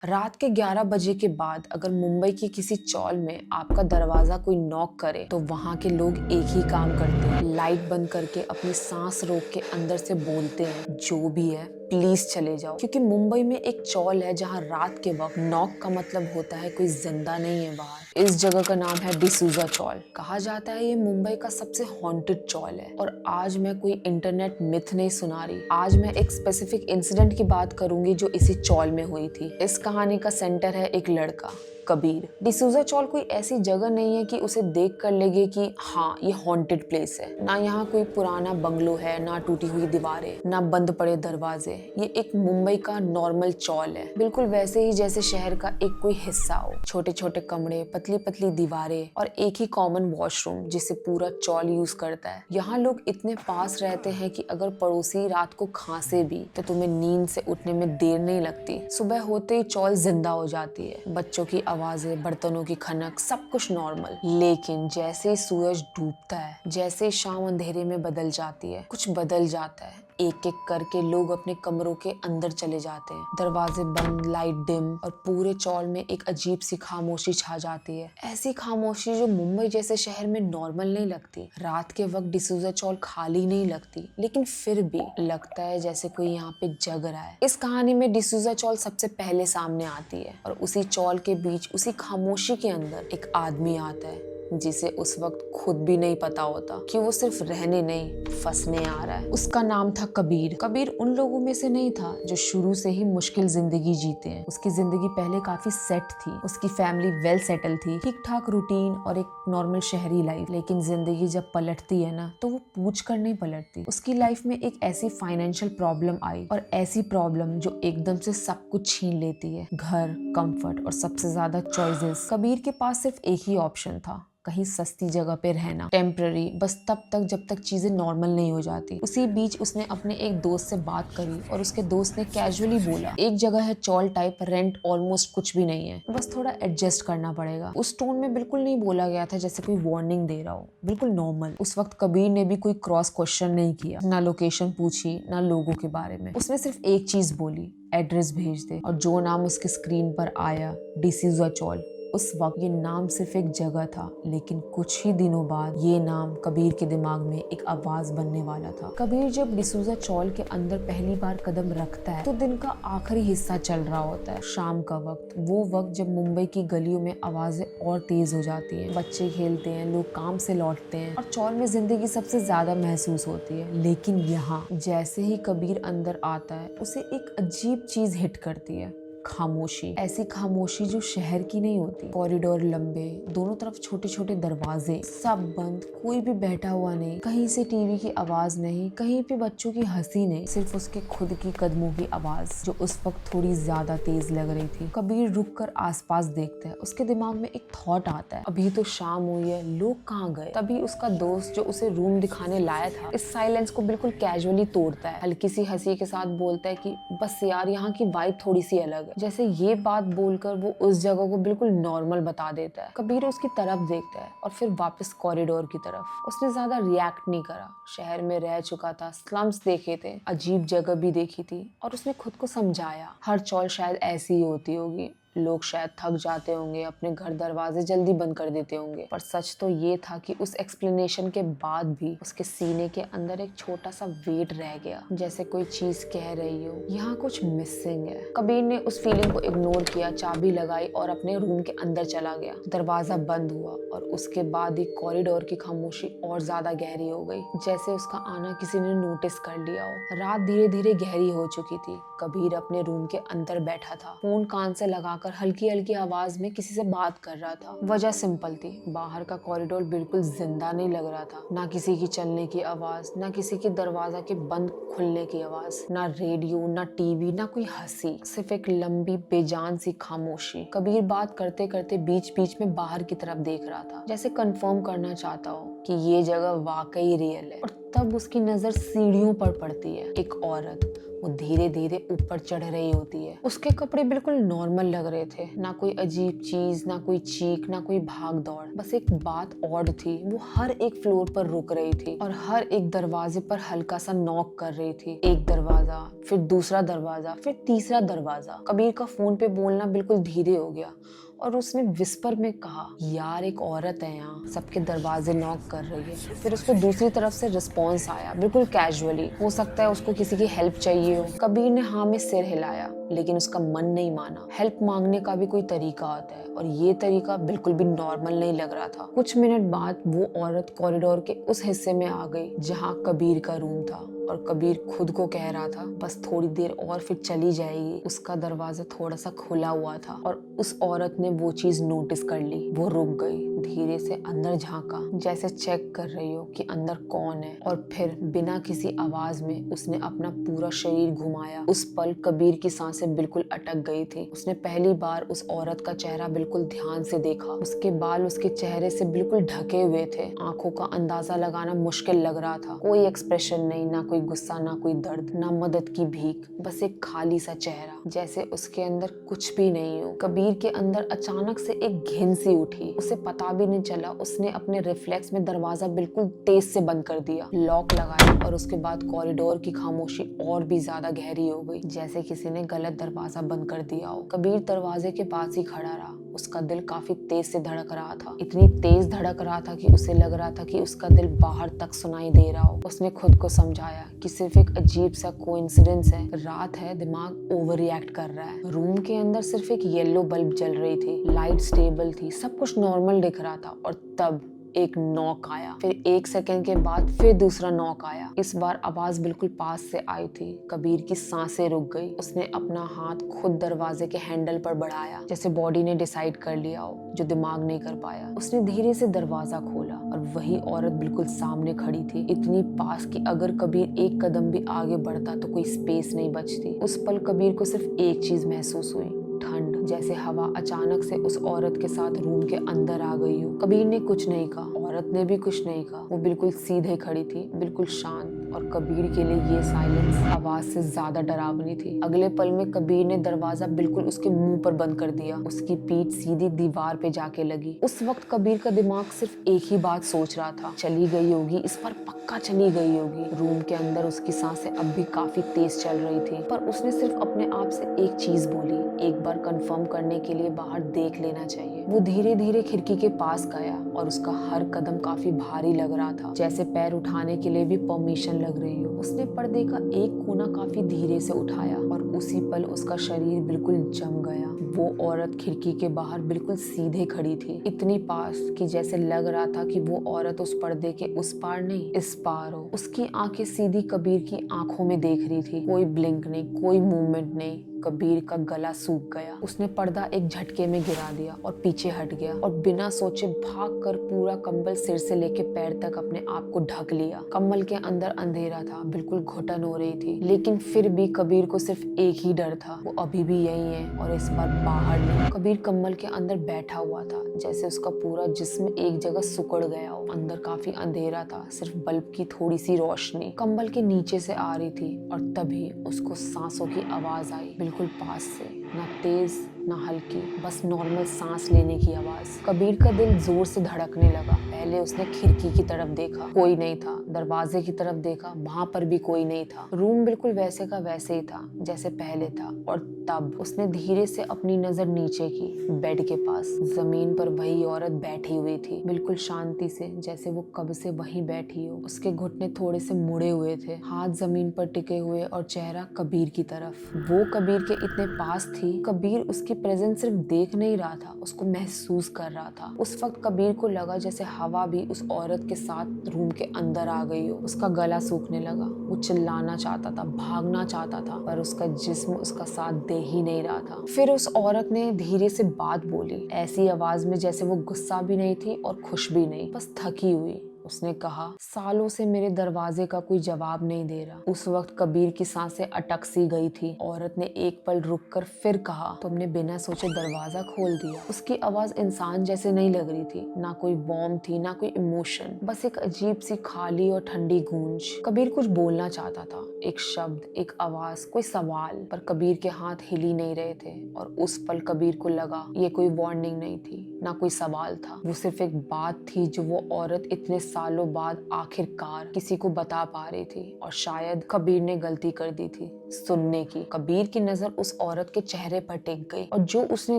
रात के 11 बजे के बाद अगर मुंबई की किसी चौल में आपका दरवाजा कोई नॉक करे तो वहां के लोग एक ही काम करते हैं, लाइट बंद करके अपनी सांस रोक के अंदर से बोलते हैं, जो भी है प्लीज चले जाओ। क्योंकि मुंबई में एक चौल है जहां रात के वक्त नॉक का मतलब होता है कोई जिंदा नहीं है बाहर। इस जगह का नाम है डिसूजा चौल। कहा जाता है ये मुंबई का सबसे हॉन्टेड चौल है। और आज मैं कोई इंटरनेट मिथ नहीं सुना रही, आज मैं एक स्पेसिफिक इंसिडेंट की बात करूंगी जो इसी चौल में हुई थी। इस कहानी का सेंटर है एक लड़का, कबीर। डिसूजा चौल कोई ऐसी जगह नहीं है कि उसे देख कर लगे कि हाँ ये हॉन्टेड प्लेस है। ना यहाँ कोई पुराना बंगलो है, ना टूटी हुई दीवारें, ना बंद पड़े दरवाजे। ये एक मुंबई का नॉर्मल चौल है, बिल्कुल वैसे ही जैसे शहर का एक कोई हिस्सा हो। छोटे छोटे कमरे, पतली पतली दीवारें और एक ही कॉमन वॉशरूम जिसे पूरा चौल यूज करता है। यहाँ लोग इतने पास रहते हैं कि अगर पड़ोसी रात को खांसे भी तो तुम्हें नींद से उठने में देर नहीं लगती। सुबह होते ही चौल जिंदा हो जाती है, बच्चों की आवाजें, बर्तनों की खनक, सब कुछ नॉर्मल। लेकिन जैसे ही सूरज डूबता है, जैसे ही शाम अंधेरे में बदल जाती है, कुछ बदल जाता है। एक एक करके लोग अपने कमरों के अंदर चले जाते हैं, दरवाजे बंद, लाइट डिम और पूरे चौल में एक अजीब सी खामोशी छा जाती है। ऐसी खामोशी जो मुंबई जैसे शहर में नॉर्मल नहीं लगती। रात के वक्त डिसूजा चौल खाली नहीं लगती, लेकिन फिर भी लगता है जैसे कोई यहाँ पे जग रहा है। इस कहानी में डिसूजा चौल सबसे पहले सामने आती है और उसी चौल के बीच, उसी खामोशी के अंदर एक आदमी आता है जिसे उस वक्त खुद भी नहीं पता होता कि वो सिर्फ रहने नहीं, फंसने आ रहा है। उसका नाम था कबीर। कबीर उन लोगों में से नहीं था जो शुरू से ही मुश्किल जिंदगी जीते हैं। उसकी जिंदगी पहले काफी सेट थी, उसकी फैमिली वेल सेटल थी, ठीक ठाक रूटीन और एक नॉर्मल शहरी लाइफ। लेकिन जिंदगी जब पलटती है ना, तो वो पूछ कर नहीं पलटती। उसकी लाइफ में एक ऐसी फाइनेंशियल प्रॉब्लम आई, और ऐसी प्रॉब्लम जो एकदम से सब कुछ छीन लेती है, घर, कंफर्ट और सबसे ज्यादा चॉइसेस। कबीर के पास सिर्फ एक ही ऑप्शन था, कहीं सस्ती जगह पे रहना, टेम्पररी, बस तब तक जब तक चीजें नॉर्मल नहीं हो जाती। उसी बीच उसने अपने एक दोस्त से बात करी और उसके दोस्त ने कैजुअली बोला, एक जगह है चौल टाइप, रेंट ऑलमोस्ट कुछ भी नहीं है, बस थोड़ा एडजस्ट करना पड़ेगा। उस टोन में बिल्कुल नहीं बोला गया था जैसे कोई वार्निंग दे रहा हो, बिल्कुल नॉर्मल। उस वक्त कबीर ने भी कोई क्रॉस क्वेश्चन नहीं किया, ना लोकेशन पूछी, ना लोगों के बारे में। उसने सिर्फ एक चीज बोली, एड्रेस भेज दे। और जो नाम उसके स्क्रीन पर आया, डिसूजा चौल। उस वक्त ये नाम सिर्फ एक जगह था, लेकिन कुछ ही दिनों बाद ये नाम कबीर के दिमाग में एक आवाज बनने वाला था। कबीर जब डिसूजा चौल के अंदर पहली बार कदम रखता है तो दिन का आखिरी हिस्सा चल रहा होता है, शाम का वक्त। वो वक्त जब मुंबई की गलियों में आवाजें और तेज हो जाती हैं, बच्चे खेलते हैं, लोग काम से लौटते हैं और चौल में जिंदगी सबसे ज्यादा महसूस होती है। लेकिन यहाँ जैसे ही कबीर अंदर आता है, उसे एक अजीब चीज हिट करती है, खामोशी। ऐसी खामोशी जो शहर की नहीं होती। कॉरिडोर लंबे, दोनों तरफ छोटे छोटे दरवाजे, सब बंद, कोई भी बैठा हुआ नहीं, कहीं से टीवी की आवाज नहीं, कहीं पे बच्चों की हंसी नहीं, सिर्फ उसके खुद की कदमों की आवाज जो उस वक्त थोड़ी ज्यादा तेज लग रही थी। कबीर रुक कर आसपास देखता है, उसके दिमाग में एक थॉट आता है, अभी तो शाम हुई है, लोग कहाँ गए। तभी उसका दोस्त जो उसे रूम दिखाने लाया था, इस साइलेंस को बिल्कुल कैजुअली तोड़ता है, हल्की सी हंसी के साथ बोलता है कि बस यार यहाँ की वाइब थोड़ी सी अलग है। जैसे ये बात बोलकर वो उस जगह को बिल्कुल नॉर्मल बता देता है। कबीर उसकी तरफ देखता है और फिर वापस कॉरिडोर की तरफ। उसने ज्यादा रिएक्ट नहीं करा, शहर में रह चुका था, स्लम्स देखे थे, अजीब जगह भी देखी थी, और उसने खुद को समझाया हर चौल शायद ऐसी ही होती होगी, लोग शायद थक जाते होंगे, अपने घर दरवाजे जल्दी बंद कर देते होंगे। पर सच तो ये था कि उस एक्सप्लेनेशन के बाद भी उसके सीने के अंदर एक छोटा सा वेट रह गया, जैसे कोई चीज कह रही हो यहाँ कुछ मिसिंग है। कबीर ने उस फीलिंग को इग्नोर किया, चाबी लगाई और अपने रूम के अंदर चला गया। दरवाजा बंद हुआ और उसके बाद ही कॉरिडोर की खामोशी और ज्यादा गहरी हो गई, जैसे उसका आना किसी ने नोटिस कर लिया हो। रात धीरे धीरे गहरी हो चुकी थी। कबीर अपने रूम के अंदर बैठा था, फोन कान से लगाकर हल्की हल्की आवाज में किसी से बात कर रहा था। वजह सिंपल थी, बाहर का कॉरिडोर बिल्कुल जिंदा नहीं लग रहा था। ना किसी की चलने की आवाज, ना किसी के दरवाजा के बंद खुलने की आवाज, ना रेडियो, ना टीवी, ना कोई हंसी, सिर्फ एक लंबी बेजान सी खामोशी। कबीर बात करते करते बीच बीच में बाहर की तरफ देख रहा था, जैसे कंफर्म करना चाहता हो कि ये जगह वाकई रियल है। और तब उसकी नजर सीढ़ियों पर पड़ती है। एक औरत, वो धीरे धीरे ऊपर चढ़ रही होती है। उसके कपड़े बिल्कुल नॉर्मल लग रहे थे, ना कोई अजीब चीज, ना कोई चीख, ना कोई भाग दौड़। बस एक बात ऑड थी, वो हर एक फ्लोर पर रुक रही थी और हर एक दरवाजे पर हल्का सा नॉक कर रही थी। एक दरवाजा, फिर दूसरा दरवाजा, फिर तीसरा दरवाजा। कबीर का फोन पे बोलना बिल्कुल धीरे हो गया और उसने विस्पर में कहा, यार एक औरत है यहाँ, सबके दरवाजे नॉक कर रही है। फिर उसको दूसरी तरफ से रिस्पॉन्स आया, बिल्कुल कैजुअली, हो सकता है उसको किसी की हेल्प चाहिए हो। कबीर ने हाँ में सिर हिलाया, लेकिन उसका मन नहीं माना। हेल्प मांगने का भी कोई तरीका होता है और ये तरीका बिल्कुल भी नॉर्मल नहीं लग रहा था। कुछ मिनट बाद वो औरत कॉरिडोर के उस हिस्से में आ गई जहाँ कबीर का रूम था और कबीर खुद को कह रहा था बस थोड़ी देर और फिर चली जाएगी। उसका दरवाजा थोड़ा सा खुला हुआ था और उस औरत ने वो चीज नोटिस कर ली। वो रुक गई, धीरे से अंदर झांका, जैसे चेक कर रही हो कि अंदर कौन है, और फिर बिना किसी आवाज में उसने अपना पूरा शरीर घुमाया। उस पल कबीर की सांसें बिल्कुल अटक गई थी। उसने पहली बार उस औरत का चेहरा बिल्कुल ध्यान से देखा। उसके बाल उसके चेहरे से बिल्कुल ढके हुए थे। आंखों का अंदाजा लगाना मुश्किल लग रहा था। कोई एक्सप्रेशन नहीं, ना कोई गुस्सा, ना कोई दर्द, ना मदद की भीख, बस एक खाली सा चेहरा, जैसे उसके अंदर कुछ भी नहीं हो। कबीर के अंदर अचानक से एक घिन सी उठी। उसे पता भी नहीं चला, उसने अपने रिफ्लेक्स में दरवाजा बिल्कुल तेज से बंद कर दिया, लॉक लगाया और उसके बाद कॉरिडोर की खामोशी और भी ज्यादा गहरी हो गई, जैसे किसी ने गलत दरवाजा बंद कर दिया हो। कबीर दरवाजे के पास ही खड़ा रहा। उसका दिल काफी तेज से धड़क रहा था, इतनी तेज धड़क रहा था कि उसे लग रहा था कि उसका दिल बाहर तक सुनाई दे रहा हो। उसने खुद को समझाया कि सिर्फ एक अजीब सा कोइंसिडेंस है, रात है, दिमाग ओवर रिएक्ट कर रहा है। रूम के अंदर सिर्फ एक येलो बल्ब जल रही थी, लाइट स्टेबल थी, सब कुछ नॉर्मल दिख रहा था। और तब एक नॉक आया, फिर एक सेकंड के बाद फिर दूसरा नॉक आया। इस बार आवाज बिल्कुल पास से आई थी। कबीर की सांसें रुक गई। उसने अपना हाथ खुद दरवाजे के हैंडल पर बढ़ाया, जैसे बॉडी ने डिसाइड कर लिया हो जो दिमाग नहीं कर पाया। उसने धीरे से दरवाजा खोला और वही औरत बिल्कुल सामने खड़ी थी, इतनी पास कि अगर कबीर एक कदम भी आगे बढ़ता तो कोई स्पेस नहीं बचती। उस पल कबीर को सिर्फ एक चीज महसूस हुई, ठंड, जैसे हवा अचानक से उस औरत के साथ रूम के अंदर आ गई हो। कबीर ने कुछ नहीं कहा, औरत ने भी कुछ नहीं कहा। वो बिल्कुल सीधे खड़ी थी, बिल्कुल शांत, और कबीर के लिए ये साइलेंस आवाज से ज्यादा डरावनी थी। अगले पल में कबीर ने दरवाजा बिल्कुल उसके मुंह पर बंद कर दिया। उसकी पीठ सीधी दीवार पे जाके लगी। उस वक्त कबीर का दिमाग सिर्फ एक ही बात सोच रहा था, चली गई होगी, इस पर पक्का चली गई होगी। रूम के अंदर उसकी सांसें अब भी काफी तेज चल रही थी, पर उसने सिर्फ अपने आप से एक चीज बोली, एक बार कंफर्म करने के लिए बाहर देख लेना चाहिए। वो धीरे धीरे खिड़की के पास गया और उसका हर कदम काफी भारी लग रहा था, जैसे पैर उठाने के लिए भी परमिशन लग रही हो। उसने पर्दे का एक कोना काफी धीरे से उठाया और उसी पल उसका शरीर बिल्कुल जम गया। वो औरत खिड़की के बाहर बिल्कुल सीधे खड़ी थी, इतनी पास कि जैसे लग रहा था कि वो औरत उस पर्दे के उस पार नहीं इस पार हो। उसकी आंखें सीधी कबीर की आंखों में देख रही थी, कोई ब्लिंक नहीं, कोई मूवमेंट नहीं। कबीर का गला सूख गया। उसने पर्दा एक झटके में गिरा दिया और पीछे हट गया और बिना सोचे भागकर पूरा कंबल सिर से लेके पैर तक अपने आप को ढक लिया। कंबल के अंदर अंधेरा था, बिल्कुल घुटन हो रही थी, लेकिन फिर भी कबीर को सिर्फ एक ही डर था, वो अभी भी यही है और इस बार बाहर नहीं। कबीर कंबल के अंदर बैठा हुआ था, जैसे उसका पूरा जिस्म एक जगह सिकुड़ गया हो। अंदर काफी अंधेरा था, सिर्फ बल्ब की थोड़ी सी रोशनी कंबल के नीचे से आ रही थी और तभी उसको सांसों की आवाज आई, बिल्कुल पास से, ना तेज ना हल्की, बस नॉर्मल सांस लेने की आवाज। कबीर का दिल जोर से धड़कने लगा। पहले उसने खिड़की की तरफ देखा, कोई नहीं था। दरवाजे की तरफ देखा, वहां पर भी कोई नहीं था। रूम बिल्कुल वैसे का वैसे ही था जैसे पहले था। और तब उसने धीरे से अपनी नजर नीचे की, बेड के पास जमीन पर वही औरत बैठी हुई थी, बिल्कुल शांति से, जैसे वो कब से वहीं बैठी हो। उसके घुटने थोड़े से मुड़े हुए थे, हाथ जमीन पर टिके हुए और चेहरा कबीर की तरफ। वो कबीर के इतने पास थी, कबीर उसकी प्रेजेंस सिर्फ देख नहीं रहा था, उसको महसूस कर रहा था। उस वक्त कबीर को लगा जैसे हवा भी उस औरत के साथ रूम के अंदर आ गई हो। उसका गला सूखने लगा, वो चिल्लाना चाहता था, भागना चाहता था, पर उसका जिस्म उसका साथ दे ही नहीं रहा था। फिर उस औरत ने धीरे से बात बोली, ऐसी आवाज में जैसे वो गुस्सा भी नहीं थी और खुश भी नहीं, बस थकी हुई। उसने कहा, सालों से मेरे दरवाजे का कोई जवाब नहीं दे रहा। उस वक्त कबीर की सांसें अटक सी गई थी। औरत ने एक पल रुककर फिर कहा, तुमने बिना सोचे दरवाजा खोल दिया। उसकी आवाज इंसान जैसे नहीं लग रही थी, ना कोई वार्मथ थी, ना कोई इमोशन, बस एक अजीब सी खाली और ठंडी गूंज। कबीर कुछ बोलना चाहता था, एक शब्द, एक आवाज, कोई सवाल, पर कबीर के हाथ हिल ही नहीं रहे थे। और उस पल कबीर को लगा ये कोई वार्निंग नहीं थी, ना कोई सवाल था, वो सिर्फ एक बात थी जो वो औरत इतने सालों बाद आखिरकार किसी को बता पा रही थी। और शायद कबीर ने गलती कर दी थी सुनने की। कबीर की नजर उस औरत के चेहरे पर टिक गई, और जो उसने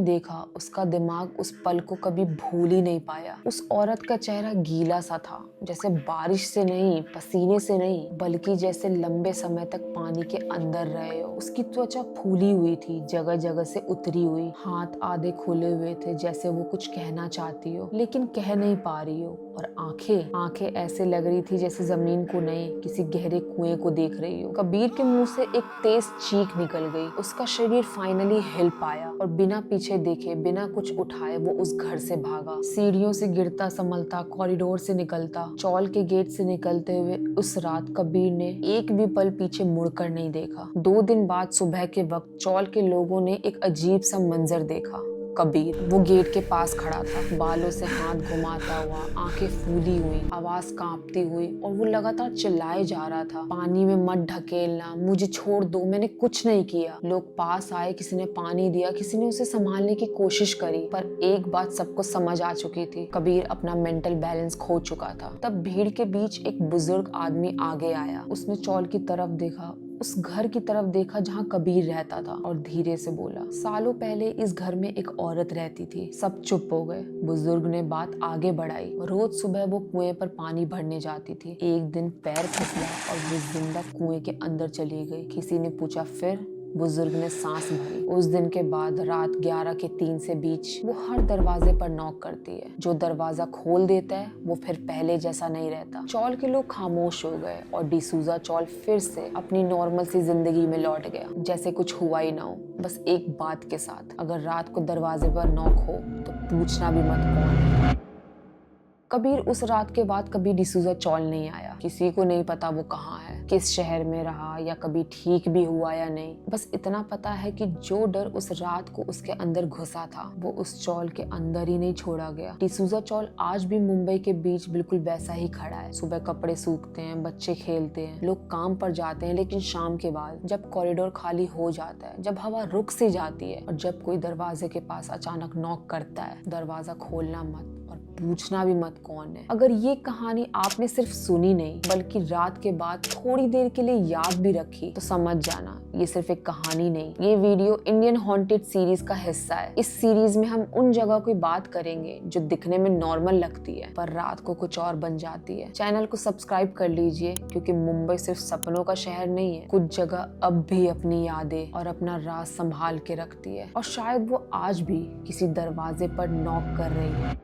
देखा उसका दिमाग उस पल को कभी भूल ही नहीं पाया। उस औरत का चेहरा गीला सा था, जैसे बारिश से नहीं, पसीने से नहीं, बल्कि जैसे लंबे समय तक पानी के अंदर रहे हो। उसकी त्वचा फूली हुई थी, जगह जगह से उतरी हुई, हाथ आधे खुले हुए थे, जैसे वो कुछ कहना चाहती हो लेकिन कह नहीं पा रही हो। और आंखें ऐसे लग रही थी जैसे जमीन को नहीं, किसी गहरे कुएं को देख रही हो। कबीर के मुंह से एक तेज चीख निकल गई। उसका शरीर फाइनली हिल पाया और बिना पीछे देखे, बिना कुछ उठाए वो उस घर से भागा। सीढ़ियों से गिरता संभलता, कॉरिडोर से निकलता, चौल के गेट से निकलते हुए उस रात कबीर ने एक भी पल पीछे मुड़कर नहीं देखा। 2 दिन बाद सुबह के वक्त चौल के लोगों ने एक अजीब सा मंजर देखा। कबीर वो गेट के पास खड़ा था, बालों से हाथ घुमाता हुआ, आंखें फूली हुई, आवाज कांपती हुई, और वो लगातार चिल्लाए जा रहा था, पानी में मत ढकेलना, मुझे छोड़ दो, मैंने कुछ नहीं किया। लोग पास आए, किसी ने पानी दिया, किसी ने उसे संभालने की कोशिश करी, पर एक बात सबको समझ आ चुकी थी, कबीर अपना मेंटल बैलेंस खो चुका था। तब भीड़ के बीच एक बुजुर्ग आदमी आगे आया। उसने चौल की तरफ देखा, उस घर की तरफ देखा जहाँ कबीर रहता था, और धीरे से बोला, सालों पहले इस घर में एक औरत रहती थी। सब चुप हो गए। बुजुर्ग ने बात आगे बढ़ाई। रोज सुबह वो कुएं पर पानी भरने जाती थी। एक दिन पैर फिसला और वो जिंदा कुएं के अंदर चली गई। किसी ने पूछा फिर? बुजुर्ग ने सांस भरी। उस दिन के बाद रात 11 के 3 से बीच वो हर दरवाजे पर नॉक करती है। जो दरवाजा खोल देता है वो फिर पहले जैसा नहीं रहता। चौल के लोग खामोश हो गए और डिसूजा चौल फिर से अपनी नॉर्मल सी जिंदगी में लौट गया, जैसे कुछ हुआ ही ना हो। बस एक बात के साथ, अगर रात को दरवाजे पर नॉक हो तो पूछना भी मत कौन है। कबीर उस रात के बाद कभी डिसूजा चौल नहीं आया। किसी को नहीं पता वो कहाँ है, किस शहर में रहा, या कभी ठीक भी हुआ या नहीं। बस इतना पता है कि जो डर उस रात को उसके अंदर घुसा था वो उस चौल के अंदर ही नहीं छोड़ा गया। डिसूजा चौल आज भी मुंबई के बीच बिल्कुल वैसा ही खड़ा है। सुबह कपड़े सूखते हैं, बच्चे खेलते हैं, लोग काम पर जाते हैं, लेकिन शाम के बाद जब कॉरिडोर खाली हो जाता है, जब हवा रुक सी जाती है और जब कोई दरवाजे के पास अचानक नॉक करता है, दरवाजा खोलना मत और पूछना भी मत कौन है। अगर ये कहानी आपने सिर्फ सुनी नहीं बल्कि रात के बाद थोड़ी देर के लिए याद भी रखी, तो समझ जाना ये सिर्फ एक कहानी नहीं, ये वीडियो इंडियन हॉन्टेड सीरीज का हिस्सा है। इस सीरीज में हम उन जगह की बात करेंगे जो दिखने में नॉर्मल लगती है पर रात को कुछ और बन जाती है। चैनल को सब्सक्राइब कर लीजिए, क्योंकि मुंबई सिर्फ सपनों का शहर नहीं है। कुछ जगह अब भी अपनी यादें और अपना राज संभाल के रखती है, और शायद वो आज भी किसी दरवाजे पर नॉक कर रही है।